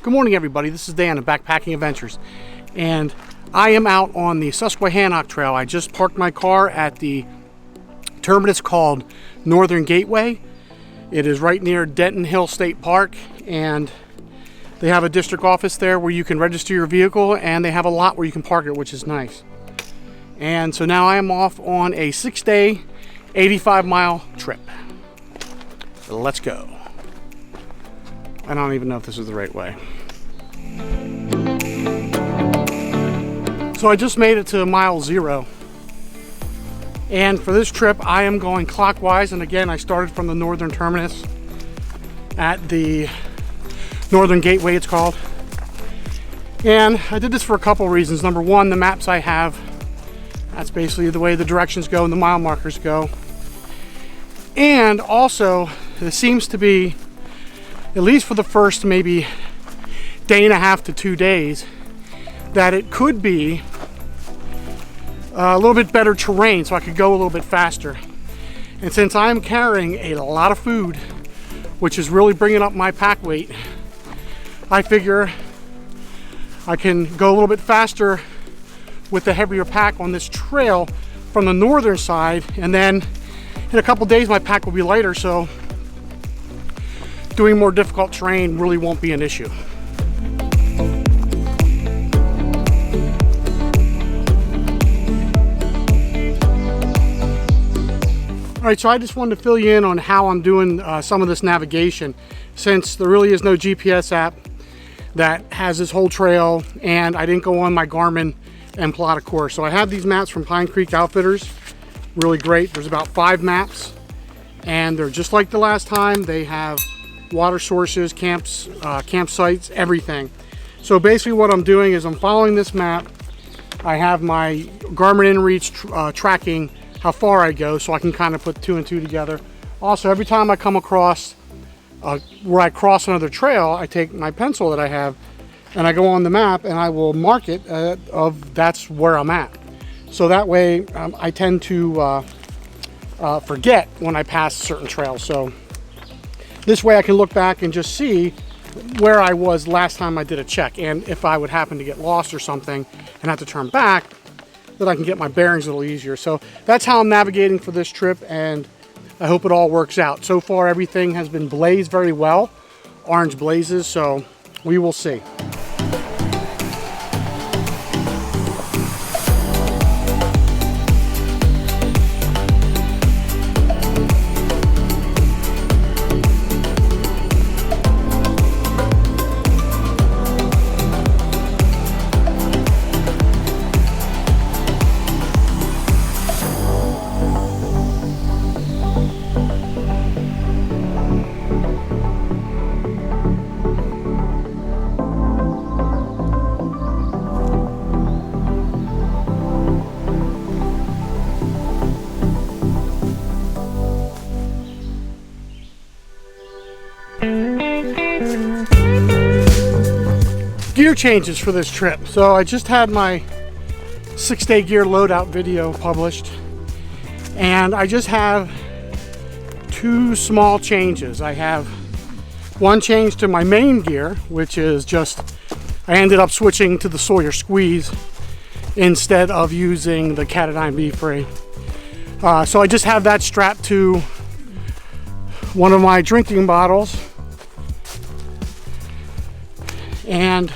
Good morning, everybody. This is Dan of Backpacking Adventures, and I am out on the Susquehannock Trail. I just parked my car at the terminus called Northern Gateway. It is right near Denton Hill State Park, and they have a district office there where you can register your vehicle, and they have a lot where you can park it, which is nice. And so now I am off on a 6-day, 85-mile trip. So let's go. I don't even know if this is the right way. So I just made it to mile 0. And for this trip, I am going clockwise. And again, I started from the northern terminus at the Northern Gateway, it's called. And I did this for a couple reasons. Number one, the maps I have, that's basically the way the directions go and the mile markers go. And also, it seems to be, at least for the first maybe day and a half to 2 days, that it could be a little bit better terrain, so I could go a little bit faster. And since I'm carrying a lot of food, which is really bringing up my pack weight, I figure I can go a little bit faster with the heavier pack on this trail from the northern side, and then in a couple days my pack will be lighter, so doing more difficult terrain really won't be an issue. All right, so I just wanted to fill you in on how I'm doing some of this navigation, since there really is no GPS app that has this whole trail, and I didn't go on my Garmin and plot a course. So I have these maps from Pine Creek Outfitters, really great. There's about 5 maps, and they're just like the last time. They have water sources, camps, campsites, everything. So basically what I'm doing is I'm following this map. I have my Garmin InReach tracking how far I go, so I can kind of put 2 and 2 together. Also, every time I come across where I cross another trail, I take my pencil that I have and I go on the map and I will mark it of that's where I'm at. So that way I tend to forget when I pass certain trails. So this way I can look back and just see where I was last time I did a check, and if I would happen to get lost or something and have to turn back, that I can get my bearings a little easier. So that's how I'm navigating for this trip, and I hope it all works out. So far everything has been blazed very well, orange blazes, so we will see. Gear changes for this trip. So I just had my 6-day gear loadout video published, and I just have 2 small changes. I have one change to my main gear, which is just, I ended up switching to the Sawyer Squeeze instead of using the Catadine B Free. So I just have that strapped to one of my drinking bottles, and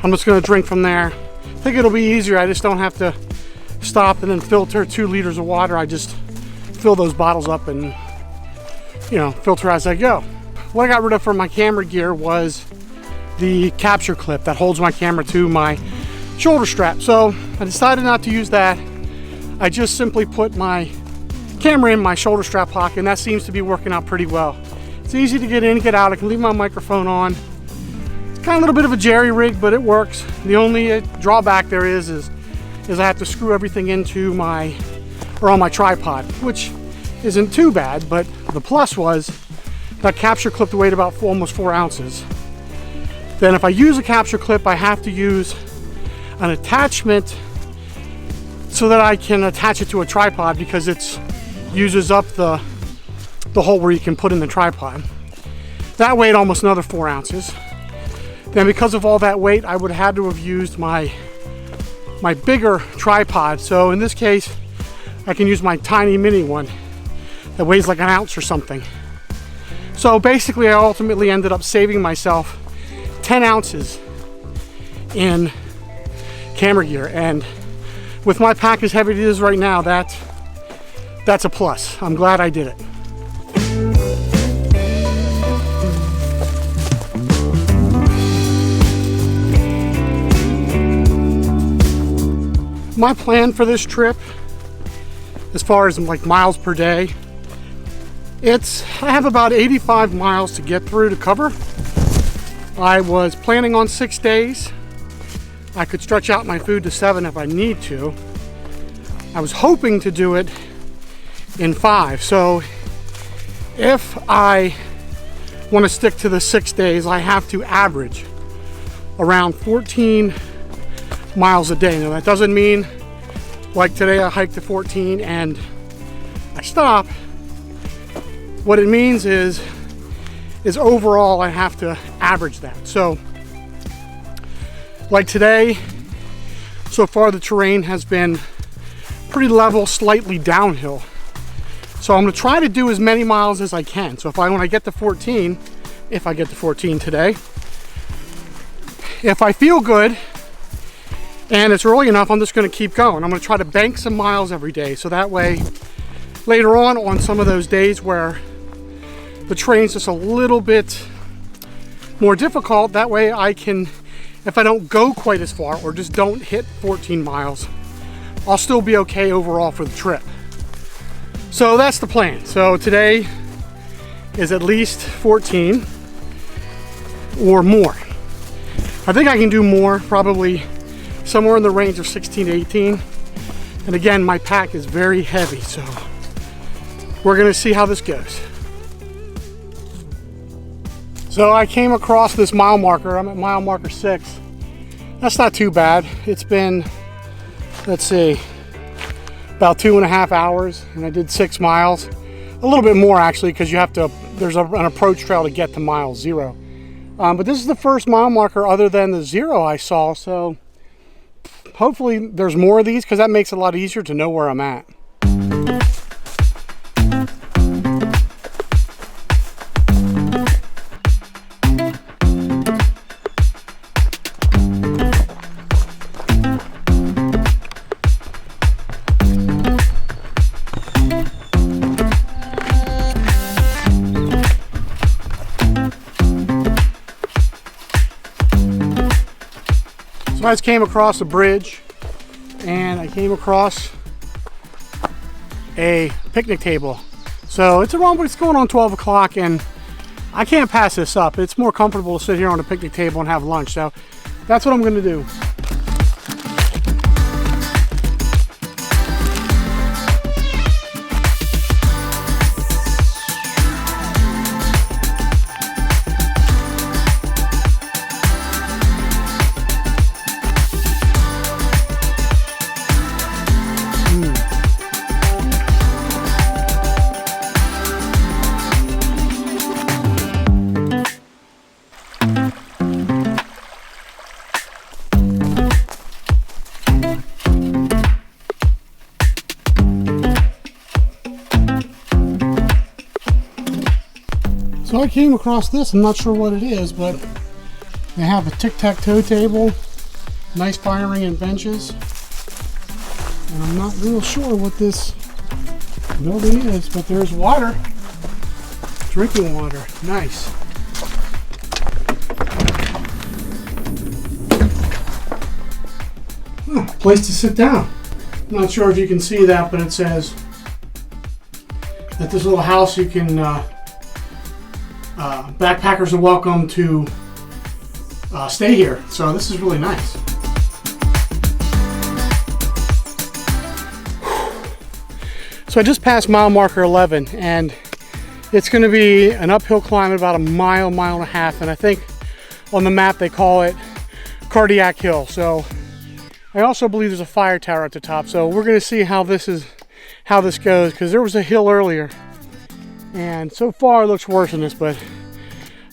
I'm just going to drink from there. I think it'll be easier. I just don't have to stop and then filter 2 liters of water. I just fill those bottles up and, you know, filter as I go. What I got rid of from my camera gear was the capture clip that holds my camera to my shoulder strap. So I decided not to use that. I just simply put my camera in my shoulder strap pocket, and that seems to be working out pretty well. It's easy to get in and get out. I can leave my microphone on. Kind of a little bit of a jerry rig, but it works. The only drawback there is I have to screw everything into on my tripod, which isn't too bad, but the plus was that capture clip weighed about almost 4 ounces. Then if I use a capture clip, I have to use an attachment so that I can attach it to a tripod, because it uses up the hole where you can put in the tripod. That weighed almost another 4 ounces. then because of all that weight, I would have had to have used my bigger tripod. So in this case, I can use my tiny mini one that weighs like an ounce or something. So basically, I ultimately ended up saving myself 10 ounces in camera gear, and with my pack as heavy as it is right now, that's a plus. I'm glad I did it. My plan for this trip, as far as like miles per day, I have about 85 miles to get through to cover. I was planning on 6 days. I could stretch out my food to 7 if I need to. I was hoping to do it in 5. So if I want to stick to the 6 days, I have to average around 14 miles a day. Now that doesn't mean like today I hiked to 14 and I stop. What it means is overall I have to average that. So like today, so far the terrain has been pretty level, slightly downhill. So I'm going to try to do as many miles as I can. So when I get to 14, if I get to 14 today, if I feel good and it's early enough, I'm just going to keep going. I'm going to try to bank some miles every day. So that way, later on some of those days where the terrain's just a little bit more difficult, that way I can, if I don't go quite as far or just don't hit 14 miles, I'll still be okay overall for the trip. So that's the plan. So today is at least 14 or more. I think I can do more, probably somewhere in the range of 16 to 18. And again, my pack is very heavy, so we're gonna see how this goes. So I came across this mile marker. I'm at mile marker 6. That's not too bad. It's been, let's see, about 2.5 hours, and I did 6 miles. A little bit more actually, because there's an approach trail to get to mile 0. But this is the first mile marker other than the 0 I saw, so hopefully there's more of these, because that makes it a lot easier to know where I'm at. So I just came across a bridge and I came across a picnic table. So it's going on 12 o'clock and I can't pass this up. It's more comfortable to sit here on a picnic table and have lunch. So that's what I'm going to do. So I came across this, I'm not sure what it is, but they have a tic-tac-toe table, nice firing and benches, and I'm not real sure what this building is, but there's water, drinking water, nice. Place to sit down. I'm not sure if you can see that, but it says that this little house you can backpackers are welcome to stay here. So this is really nice. So I just passed mile marker 11 and it's going to be an uphill climb at about a mile and a half, and I think on the map they call it Cardiac Hill. So I also believe there's a fire tower at the top. So we're going to see how this goes, because there was a hill earlier and so far it looks worse than this, but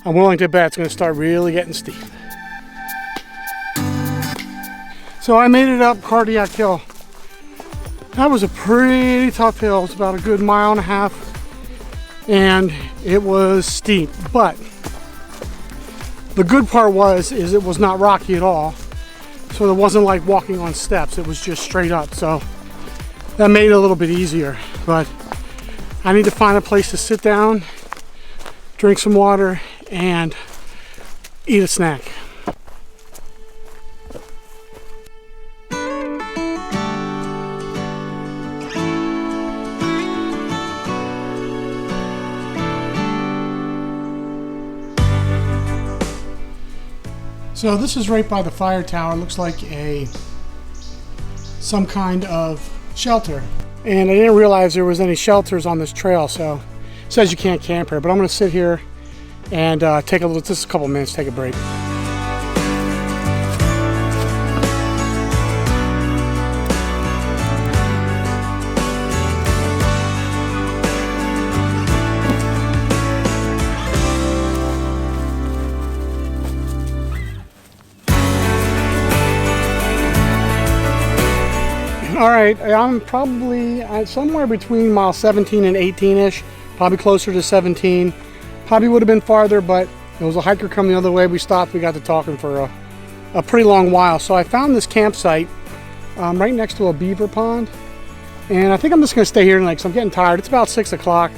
I'm willing to bet it's going to start really getting steep. So I made it up Cardiac Hill. That was a pretty tough hill. It's about a good 1.5 miles, and it was steep. But the good part is it was not rocky at all. So it wasn't like walking on steps. It was just straight up. So that made it a little bit easier. But I need to find a place to sit down, drink some water, and eat a snack. So this is right by the fire tower. It looks like some kind of shelter. And I didn't realize there was any shelters on this trail, so it says you can't camp here. But I'm gonna sit here and take just a couple minutes, take a break. All right, I'm probably somewhere between mile 17 and 18-ish, probably closer to 17. Probably would have been farther, but there was a hiker coming the other way. We stopped, we got to talking for a pretty long while. So I found this campsite right next to a beaver pond. And I think I'm just gonna stay here tonight because I'm getting tired. It's about 6 o'clock.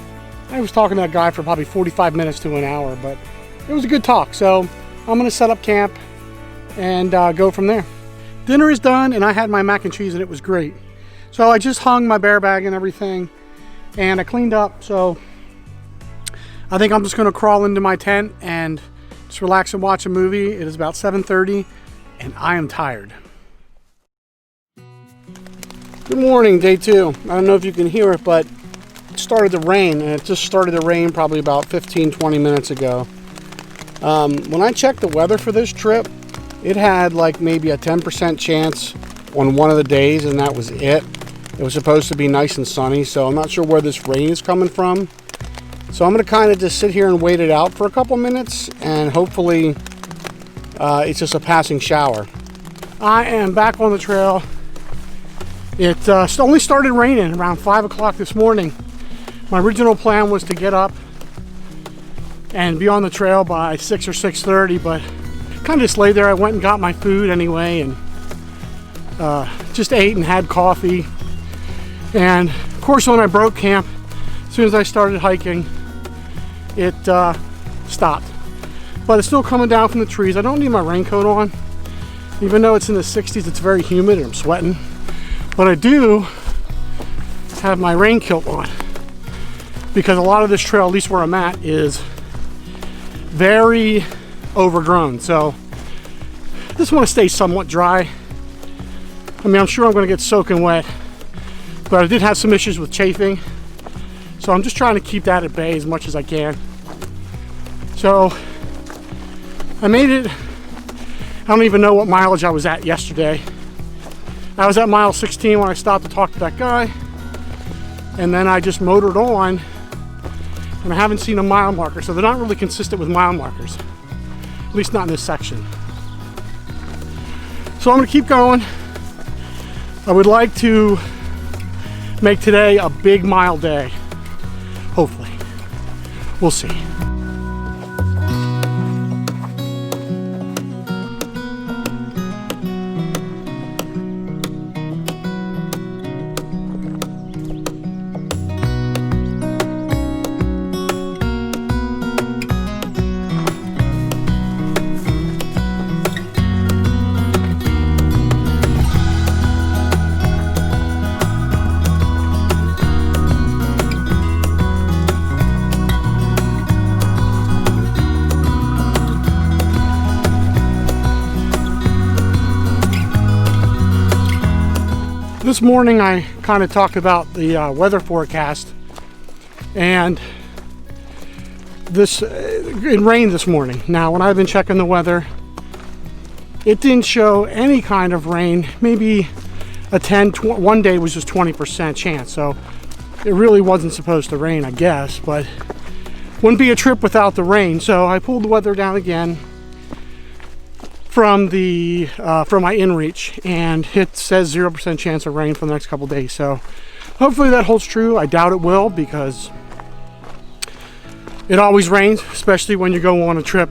I was talking to that guy for probably 45 minutes to an hour, but it was a good talk. So I'm gonna set up camp and go from there. Dinner is done, and I had my mac and cheese, and it was great. So I just hung my bear bag and everything, and I cleaned up. So I think I'm just gonna crawl into my tent and just relax and watch a movie. It is about 7:30, and I am tired. Good morning, day 2. I don't know if you can hear it, but it started to rain, and it just started to rain probably about 15-20 minutes ago. When I checked the weather for this trip, it had like maybe a 10% chance on one of the days, and that was it. It was supposed to be nice and sunny, so I'm not sure where this rain is coming from. So I'm going to kind of just sit here and wait it out for a couple minutes, and hopefully it's just a passing shower. I am back on the trail. It only started raining around 5 o'clock this morning. My original plan was to get up and be on the trail by 6 or 6:30, but kind of just lay there. I went and got my food anyway, and just ate and had coffee. And of course, when I broke camp, as soon as I started hiking, it stopped. But it's still coming down from the trees. I don't need my raincoat on. Even though it's in the 60s, it's very humid and I'm sweating. But I do have my rain kilt on, because a lot of this trail, at least where I'm at, is very overgrown. So I just want to stay somewhat dry. I mean, I'm sure I'm going to get soaking wet, but I did have some issues with chafing, so I'm just trying to keep that at bay as much as I can. So I made it. I don't even know what mileage I was at yesterday. I was at mile 16 when I stopped to talk to that guy, and then I just motored on, and I haven't seen a mile marker, so they're not really consistent with mile markers. At least not in this section. So I'm gonna keep going. I would like to make today a big mile day. Hopefully. We'll see. This morning I kind of talked about the weather forecast, and it rained this morning. Now when I've been checking the weather, it didn't show any kind of rain. Maybe one day was just 20% chance, so it really wasn't supposed to rain, I guess, but wouldn't be a trip without the rain. So I pulled the weather down again. from the from my inReach, and it says 0% chance of rain for the next couple days. So hopefully that holds true. I doubt it will, because it always rains, especially when you go on a trip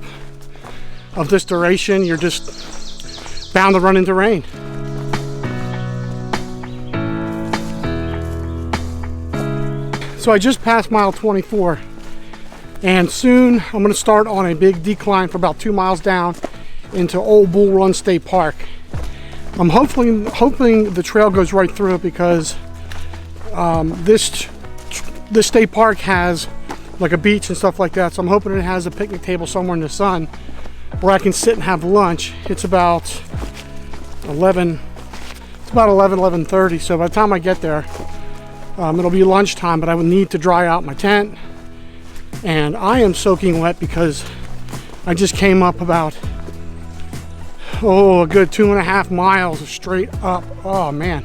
of this duration. You're just bound to run into rain. So I just passed mile 24, and soon I'm going to start on a big decline for about 2 miles down into Old Bull Run State Park. I'm hoping the trail goes right through it, because this state park has like a beach and stuff like that. So I'm hoping it has a picnic table somewhere in the sun where I can sit and have lunch. It's about 11:30. So by the time I get there, it'll be lunchtime, but I would need to dry out my tent. And I am soaking wet because I just came up about, a good 2.5 miles straight up. Oh man,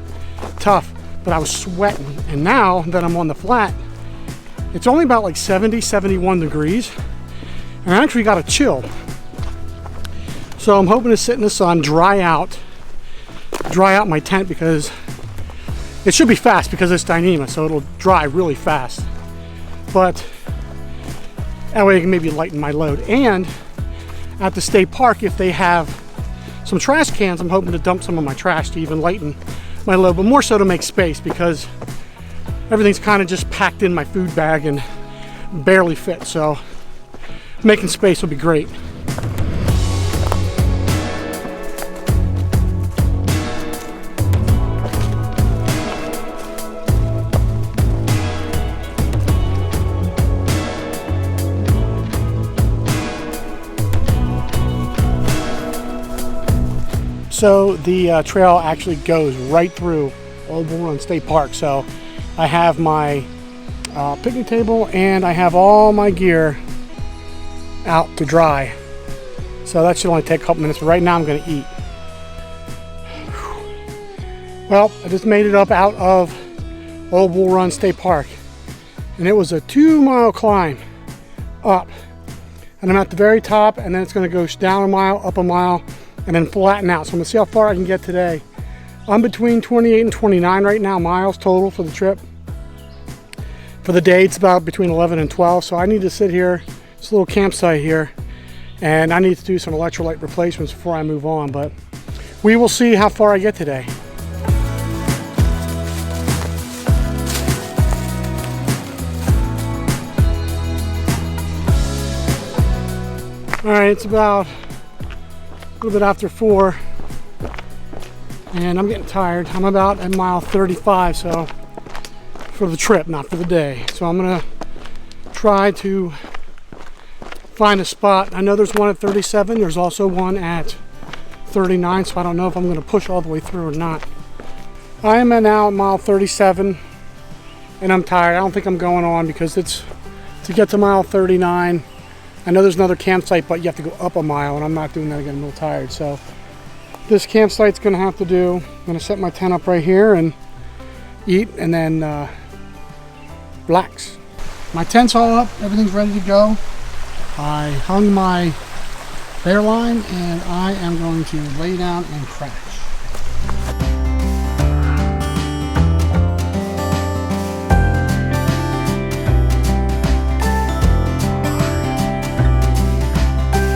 tough, but I was sweating. And now that I'm on the flat, it's only about like 70, 71 degrees, and I actually got a chill. So I'm hoping to sit in the sun, dry out my tent, because it should be fast because it's Dyneema, so it'll dry really fast. But that way I can maybe lighten my load. And at the state park, if they have some trash cans, I'm hoping to dump some of my trash to even lighten my load, but more so to make space, because everything's kind of just packed in my food bag and barely fit. So making space will be great. So the trail actually goes right through Old Bull Run State Park. So I have my picnic table and I have all my gear out to dry. So that should only take a couple minutes, but right now I'm going to eat. Well, I just made it up out of Old Bull Run State Park, and it was a 2-mile climb up. And I'm at the very top, and then it's going to go down a mile, up a mile, and then flatten out. So I'm going to see how far I can get today. I'm between 28 and 29 right now miles total for the trip. For the day, it's about between 11 and 12. So I need to sit here, this little campsite here, and I need to do some electrolyte replacements before I move on. But we will see how far I get today. All right, it's about a little bit after 4, and I'm getting tired. I'm about at mile 35, so for the trip, not for the day. So I'm gonna try to find a spot. I know there's one at 37. There's also one at 39, so I don't know if I'm gonna push all the way through or not. I am now at mile 37, and I'm tired. I don't think I'm going on, because it's to get to mile 39. I know there's another campsite, but you have to go up a mile, and I'm not doing that again. I'm a little tired. So this campsite's gonna have to do. I'm gonna set my tent up right here and eat, and then relax. My tent's all up, everything's ready to go. I hung my bear line, and I am going to lay down and crash.